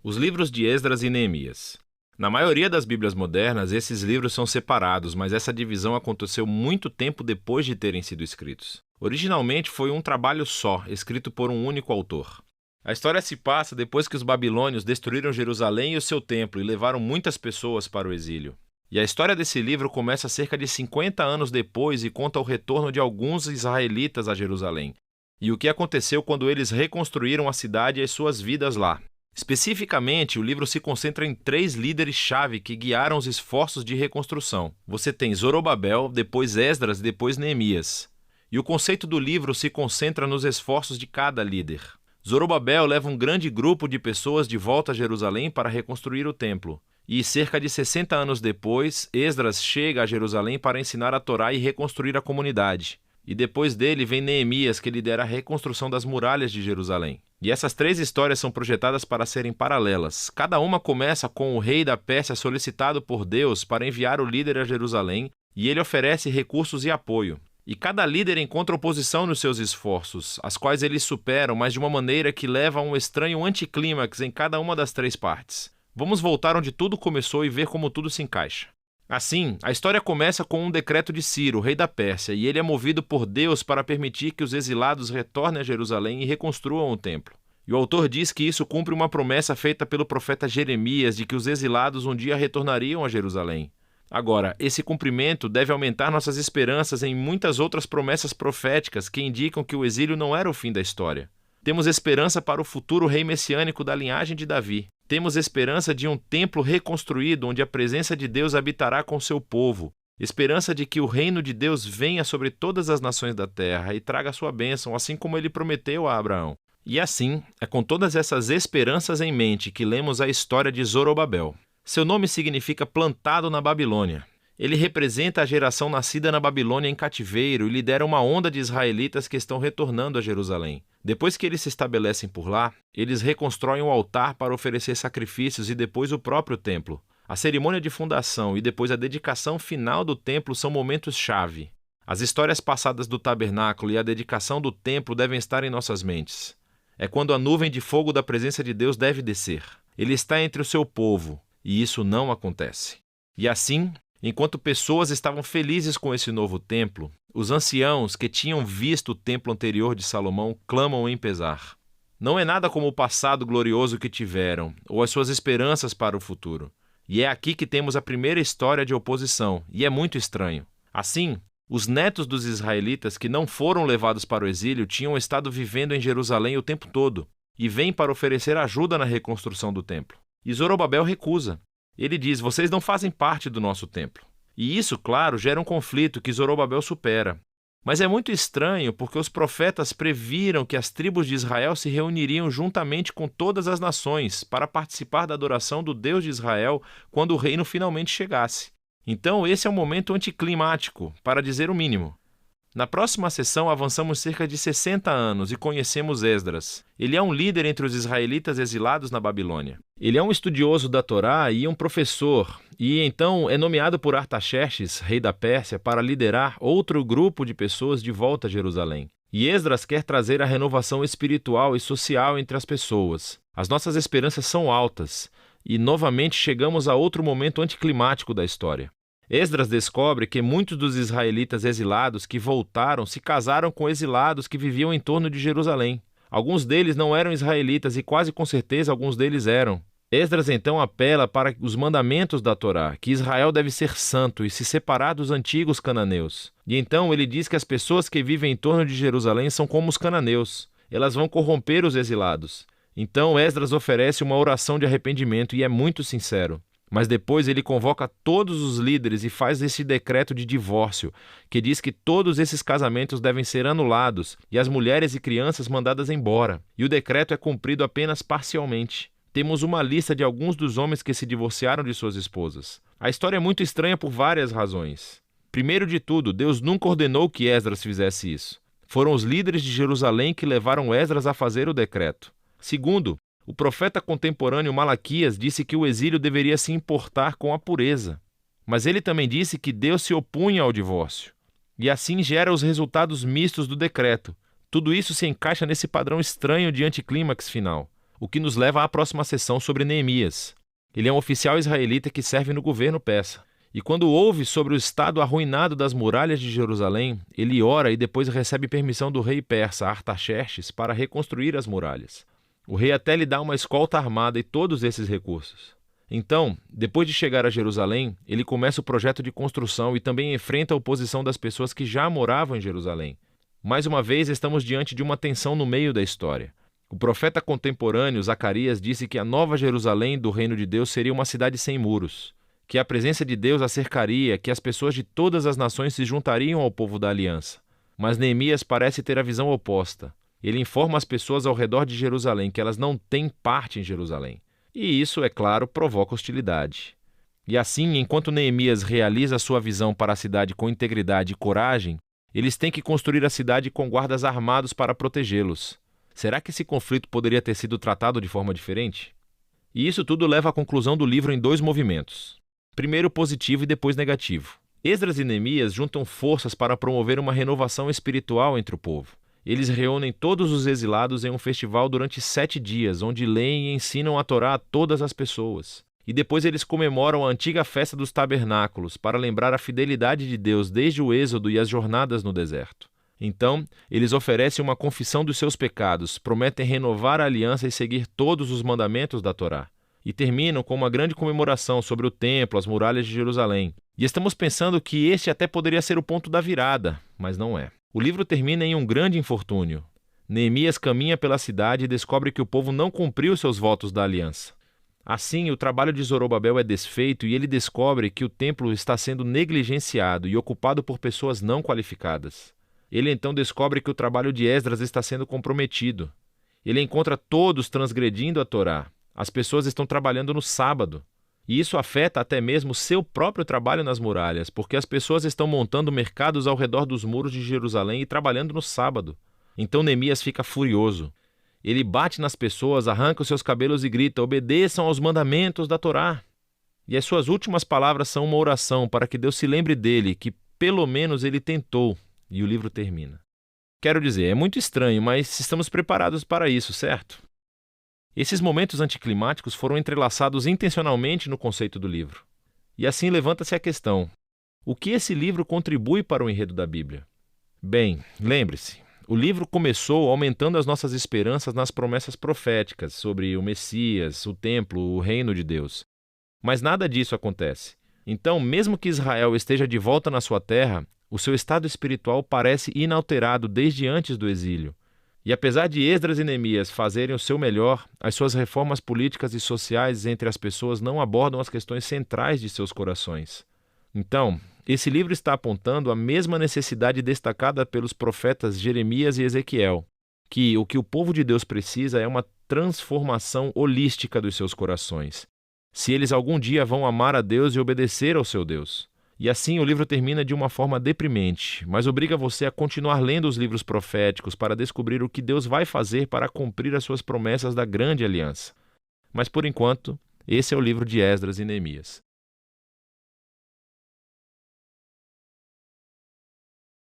Os livros de Esdras e Neemias. Na maioria das Bíblias modernas, esses livros são separados, mas essa divisão aconteceu muito tempo depois de terem sido escritos. Originalmente foi um trabalho só, escrito por um único autor. A história se passa depois que os babilônios destruíram Jerusalém e o seu templo e levaram muitas pessoas para o exílio. E a história desse livro começa cerca de 50 anos depois e conta o retorno de alguns israelitas a Jerusalém, e o que aconteceu quando eles reconstruíram a cidade e as suas vidas lá. Especificamente, o livro se concentra em 3 líderes-chave que guiaram os esforços de reconstrução. Você tem Zorobabel, depois Esdras e depois Neemias. E o conceito do livro se concentra nos esforços de cada líder. Zorobabel leva um grande grupo de pessoas de volta a Jerusalém para reconstruir o templo. E cerca de 60 anos depois, Esdras chega a Jerusalém para ensinar a Torá e reconstruir a comunidade. E depois dele vem Neemias, que lidera a reconstrução das muralhas de Jerusalém. E essas 3 histórias são projetadas para serem paralelas. Cada uma começa com o rei da Pérsia solicitado por Deus para enviar o líder a Jerusalém, e ele oferece recursos e apoio. E cada líder encontra oposição nos seus esforços, as quais eles superam, mas de uma maneira que leva a um estranho anticlímax em cada uma das 3 partes. Vamos voltar onde tudo começou e ver como tudo se encaixa. Assim, a história começa com um decreto de Ciro, rei da Pérsia, e ele é movido por Deus para permitir que os exilados retornem a Jerusalém e reconstruam o templo. E o autor diz que isso cumpre uma promessa feita pelo profeta Jeremias de que os exilados um dia retornariam a Jerusalém. Agora, esse cumprimento deve aumentar nossas esperanças em muitas outras promessas proféticas que indicam que o exílio não era o fim da história. Temos esperança para o futuro rei messiânico da linhagem de Davi. Temos esperança de um templo reconstruído onde a presença de Deus habitará com seu povo. Esperança de que o reino de Deus venha sobre todas as nações da terra e traga sua bênção, assim como ele prometeu a Abraão. E assim, é com todas essas esperanças em mente que lemos a história de Zorobabel. Seu nome significa plantado na Babilônia. Ele representa a geração nascida na Babilônia em cativeiro e lidera uma onda de israelitas que estão retornando a Jerusalém. Depois que eles se estabelecem por lá, eles reconstroem o altar para oferecer sacrifícios e depois o próprio templo. A cerimônia de fundação e depois a dedicação final do templo são momentos-chave. As histórias passadas do tabernáculo e a dedicação do templo devem estar em nossas mentes. É quando a nuvem de fogo da presença de Deus deve descer. Ele está entre o seu povo, e isso não acontece. E assim, enquanto pessoas estavam felizes com esse novo templo, os anciãos que tinham visto o templo anterior de Salomão clamam em pesar. Não é nada como o passado glorioso que tiveram, ou as suas esperanças para o futuro. E é aqui que temos a primeira história de oposição, e é muito estranho. Assim, os netos dos israelitas que não foram levados para o exílio tinham estado vivendo em Jerusalém o tempo todo, e vêm para oferecer ajuda na reconstrução do templo. E Zorobabel recusa. Ele diz: vocês não fazem parte do nosso templo. E isso, claro, gera um conflito que Zorobabel supera. Mas é muito estranho porque os profetas previram que as tribos de Israel se reuniriam juntamente com todas as nações para participar da adoração do Deus de Israel quando o reino finalmente chegasse. Então esse é um momento anticlimático, para dizer o mínimo. Na próxima sessão avançamos cerca de 60 anos e conhecemos Esdras. Ele é um líder entre os israelitas exilados na Babilônia. Ele é um estudioso da Torá e um professor, e então é nomeado por Artaxerxes, rei da Pérsia, para liderar outro grupo de pessoas de volta a Jerusalém. E Esdras quer trazer a renovação espiritual e social entre as pessoas. As nossas esperanças são altas, e novamente chegamos a outro momento anticlimático da história. Esdras descobre que muitos dos israelitas exilados que voltaram se casaram com exilados que viviam em torno de Jerusalém. Alguns deles não eram israelitas e quase com certeza alguns deles eram. Esdras então apela para os mandamentos da Torá, que Israel deve ser santo e se separar dos antigos cananeus. E então ele diz que as pessoas que vivem em torno de Jerusalém são como os cananeus. Elas vão corromper os exilados. Então Esdras oferece uma oração de arrependimento e é muito sincero. Mas depois ele convoca todos os líderes e faz esse decreto de divórcio, que diz que todos esses casamentos devem ser anulados e as mulheres e crianças mandadas embora. E o decreto é cumprido apenas parcialmente. Temos uma lista de alguns dos homens que se divorciaram de suas esposas. A história é muito estranha por várias razões. Primeiro de tudo, Deus nunca ordenou que Esdras fizesse isso. Foram os líderes de Jerusalém que levaram Esdras a fazer o decreto. Segundo, o profeta contemporâneo Malaquias disse que o exílio deveria se importar com a pureza. Mas ele também disse que Deus se opunha ao divórcio. E assim gera os resultados mistos do decreto. Tudo isso se encaixa nesse padrão estranho de anticlímax final. o que nos leva à próxima sessão sobre Neemias. Ele é um oficial israelita que serve no governo persa. E quando ouve sobre o estado arruinado das muralhas de Jerusalém, ele ora e depois recebe permissão do rei persa Artaxerxes para reconstruir as muralhas. O rei até lhe dá uma escolta armada e todos esses recursos. Então, depois de chegar a Jerusalém, ele começa o projeto de construção e também enfrenta a oposição das pessoas que já moravam em Jerusalém. Mais uma vez, estamos diante de uma tensão no meio da história. O profeta contemporâneo Zacarias disse que a nova Jerusalém do reino de Deus seria uma cidade sem muros, que a presença de Deus a cercaria, que as pessoas de todas as nações se juntariam ao povo da aliança. Mas Neemias parece ter a visão oposta. Ele informa as pessoas ao redor de Jerusalém que elas não têm parte em Jerusalém. E isso, é claro, provoca hostilidade. E assim, enquanto Neemias realiza a sua visão para a cidade com integridade e coragem, eles têm que construir a cidade com guardas armados para protegê-los. Será que esse conflito poderia ter sido tratado de forma diferente? E isso tudo leva à conclusão do livro em 2 movimentos. Primeiro positivo e depois negativo. Esdras e Neemias juntam forças para promover uma renovação espiritual entre o povo. Eles reúnem todos os exilados em um festival durante 7 dias, onde leem e ensinam a Torá a todas as pessoas. E depois eles comemoram a antiga festa dos tabernáculos para lembrar a fidelidade de Deus desde o êxodo e as jornadas no deserto. Então, eles oferecem uma confissão dos seus pecados, prometem renovar a aliança e seguir todos os mandamentos da Torá. E terminam com uma grande comemoração sobre o templo, as muralhas de Jerusalém. E estamos pensando que este até poderia ser o ponto da virada, mas não é. O livro termina em um grande infortúnio. Neemias caminha pela cidade e descobre que o povo não cumpriu seus votos da aliança. Assim, o trabalho de Zorobabel é desfeito e ele descobre que o templo está sendo negligenciado e ocupado por pessoas não qualificadas. Ele então descobre que o trabalho de Esdras está sendo comprometido. Ele encontra todos transgredindo a Torá. As pessoas estão trabalhando no sábado. E isso afeta até mesmo seu próprio trabalho nas muralhas, porque as pessoas estão montando mercados ao redor dos muros de Jerusalém e trabalhando no sábado. Então Neemias fica furioso. Ele bate nas pessoas, arranca os seus cabelos e grita: obedeçam aos mandamentos da Torá. E as suas últimas palavras são uma oração para que Deus se lembre dele, que pelo menos ele tentou. E o livro termina. Quero dizer, é muito estranho, mas estamos preparados para isso, certo? Esses momentos anticlimáticos foram entrelaçados intencionalmente no conceito do livro. E assim levanta-se a questão: o que esse livro contribui para o enredo da Bíblia? Bem, lembre-se, o livro começou aumentando as nossas esperanças nas promessas proféticas sobre o Messias, o templo, o reino de Deus. Mas nada disso acontece. Então, mesmo que Israel esteja de volta na sua terra, o seu estado espiritual parece inalterado desde antes do exílio. E apesar de Esdras e Neemias fazerem o seu melhor, as suas reformas políticas e sociais entre as pessoas não abordam as questões centrais de seus corações. Então, esse livro está apontando a mesma necessidade destacada pelos profetas Jeremias e Ezequiel, que o que o povo de Deus precisa é uma transformação holística dos seus corações, se eles algum dia vão amar a Deus e obedecer ao seu Deus. E assim o livro termina de uma forma deprimente, mas obriga você a continuar lendo os livros proféticos para descobrir o que Deus vai fazer para cumprir as suas promessas da grande aliança. Mas por enquanto, esse é o livro de Esdras e Neemias.